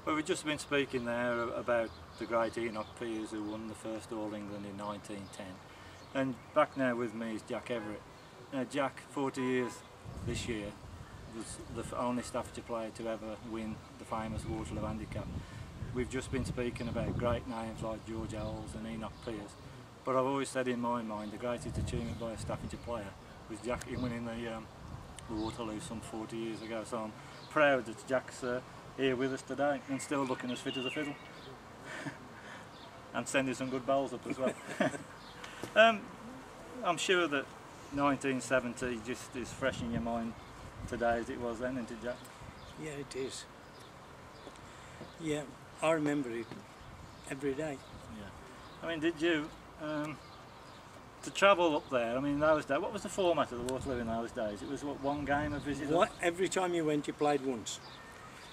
Well, we've just been speaking there about the great Enoch Piers, who won the first All England in 1910. And back now with me is Jack Everett. Now Jack, 40 years this year, was the only Staffordshire player to ever win the famous Waterloo Handicap. We've just been speaking about great names like George Owls and Enoch Piers, but I've always said in my mind the greatest achievement by a Staffordshire player was Jack winning the Waterloo some 40 years ago. So I'm proud that Jack's here with us today and still looking as fit as a fiddle. And sending some good bowls up as well. I'm sure that 1970 just is fresh in your mind today as it was then, isn't it, Jack? Yeah, it is. Yeah, I remember it every day. Yeah. I mean, did you, to travel up there, I mean, those days, what was the format of the Waterloo in those days? It was what, one game a visit? Every time you went, you played once.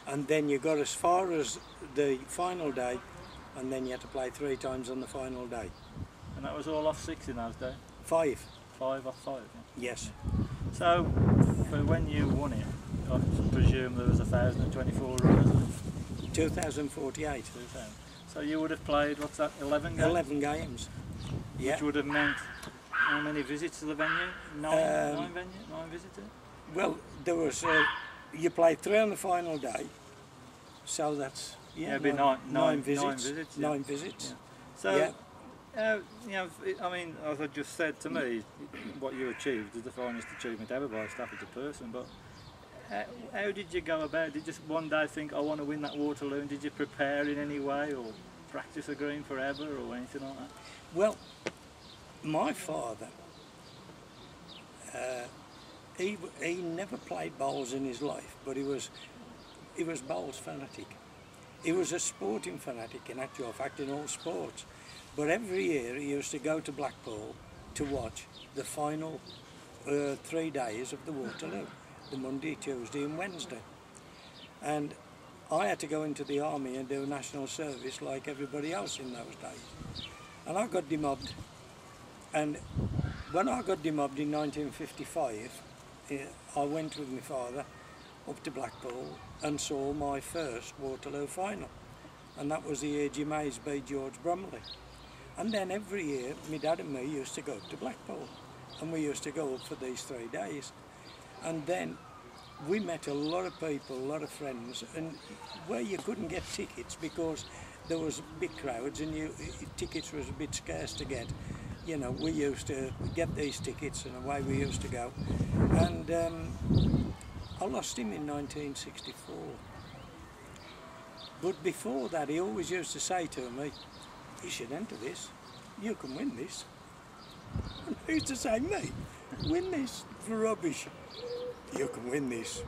And then you got as far as the final day, and then you had to play 3 times on the final day. And that was all off 6 in those days? 5. 5 off 5? Yeah. Yes. So, for when you won it, I presume there was 1,024 runners? 2,048. 2,000. So you would have played, what's that, 11 games? 11 games. Yeah. Which would have meant how many visits to the venue? 9 visitors? Well, there was, you played 3 on the final day, so that's, yeah, it'd be nine visits. 9 visits. Yeah. 9 visits. Yeah. So, yeah. you know, I mean, as I just said, to me, what you achieved is the finest achievement ever by a Staffordshire person, but how did you go about it? Did you just one day think, I want to win that Waterloo, and did you prepare in any way, or practice a green forever, or anything like that? Well, my father, he never played bowls in his life, but he was bowls fanatic. He was a sporting fanatic in actual fact in all sports. But every year he used to go to Blackpool to watch the final 3 days of the Waterloo, the Monday, Tuesday and Wednesday. And I had to go into the army and do national service like everybody else in those days. And I got demobbed. And when I got demobbed in 1955, I went with my father up to Blackpool and saw my first Waterloo final. And that was the year Jim Hayes beat George Bromley. And then every year, my dad and me used to go up to Blackpool. And we used to go up for these 3 days. And then we met a lot of people, a lot of friends, and where you couldn't get tickets because there was big crowds and tickets was a bit scarce to get. You know, we used to get these tickets and away we used to go. And I lost him in 1964. But before that, he always used to say to me, you should enter this, you can win this. And he used to say, me, win this for rubbish. You can win this.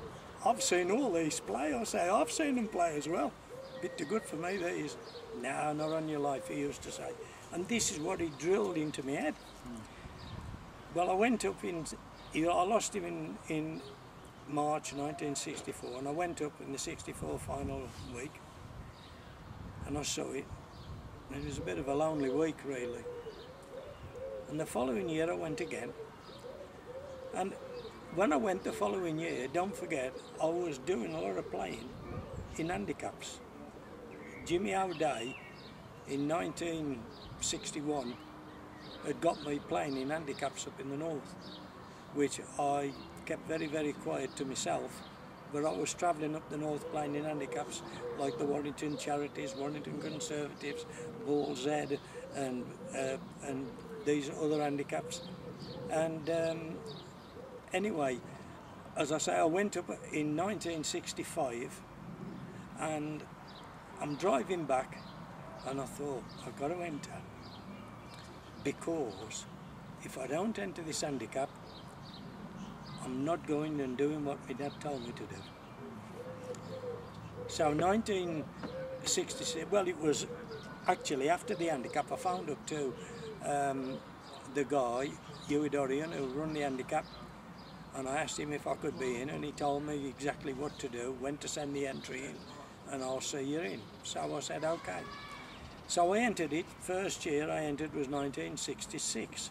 I've seen all these play. I say, I've seen them play as well. Bit too good for me, these. No, not on your life, he used to say. And this is what he drilled into my head. Well, I went up I lost him in March 1964, and I went up in the 64 final week, and I saw it. And it was a bit of a lonely week, really. And the following year I went again. And when I went the following year, don't forget, I was doing a lot of playing in handicaps. Jimmy O'Day in 1961 had got me playing in handicaps up in the north, which I kept very, very quiet to myself. But I was travelling up the north playing in handicaps like the Warrington Charities, Warrington Conservatives, Bull Z, and these other handicaps. And anyway, as I say, I went up in 1965, and I'm driving back, and I thought, I've got to enter, because if I don't enter this handicap, I'm not going and doing what my dad told me to do. So 1966, well, it was actually after the handicap, I found up to the guy, Hughie Dorian, who run the handicap, and I asked him if I could be in, and he told me exactly what to do, when to send the entry in, and I'll see you in. So I said, okay. So I entered it. First year I entered was 1966,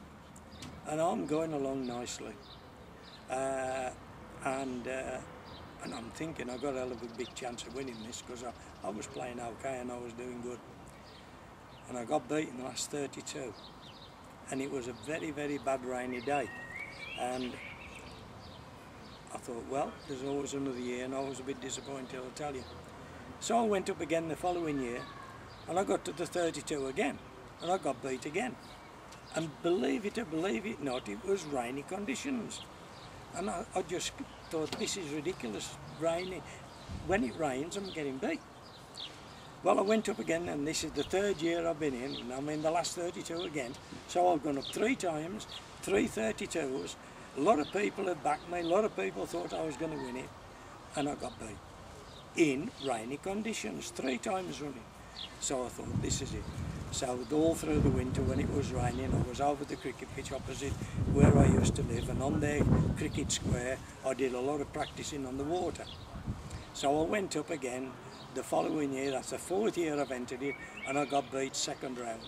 and I'm going along nicely. And I'm thinking I got a hell of a big chance of winning this because I was playing okay and I was doing good. And I got beat in the last 32. And it was a very, very bad rainy day. And I thought, well, there's always another year, and I was a bit disappointed, I'll tell you. So I went up again the following year, and I got to the 32 again, and I got beat again. And believe it or believe it not, it was rainy conditions. And I just thought, this is ridiculous, rainy. When it rains, I'm getting beat. Well, I went up again, and this is the third year I've been in, and I'm in the last 32 again. So I've gone up 3 times, 3 32s. A lot of people had backed me, a lot of people thought I was going to win it, and I got beat. In rainy conditions, 3 times running. So I thought, this is it. So all through the winter when it was raining, I was over the cricket pitch opposite where I used to live, and on their cricket square I did a lot of practicing on the water. So I went up again the following year, that's the 4th year I've entered it, and I got beat 2nd round.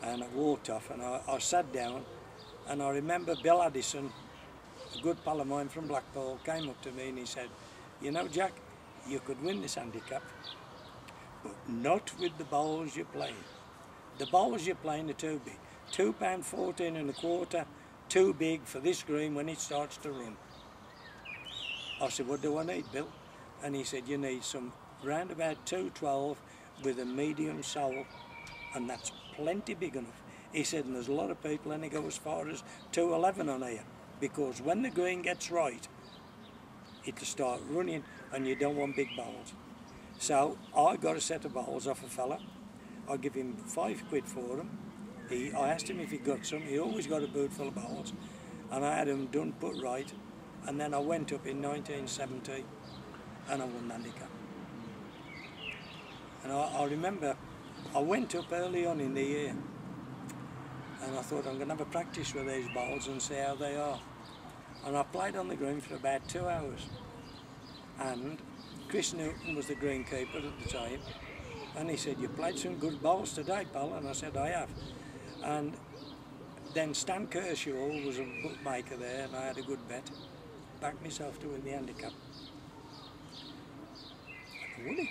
And I walked off and I sat down, and I remember Bill Addison, a good pal of mine from Blackpool, came up to me and he said, you know, Jack, you could win this handicap, but not with the bowls you're playing. The bowls you're playing are too big. £2.14 too big for this green when it starts to run. I said, what do I need, Bill? And he said, you need some round about 212 with a medium sole, and that's plenty big enough. He said, and there's a lot of people only go as far as 211 on here, because when the green gets right, it'll start running and you don't want big bowls. So I got a set of bowls off a fella. I give him £5 for them. I asked him if he got some. He always got a boot full of bowls, and I had them done, put right. And then I went up in 1970 and I won the handicap. And I remember I went up early on in the year, and I thought I'm going to have a practice with these bowls and see how they are. And I played on the green for about 2 hours. And Chris Newton was the greenkeeper at the time, and he said, you played some good bowls today, pal, and I said, I have. And then Stan Kershaw was a bookmaker there, and I had a good bet, backed myself to win the handicap. I won it.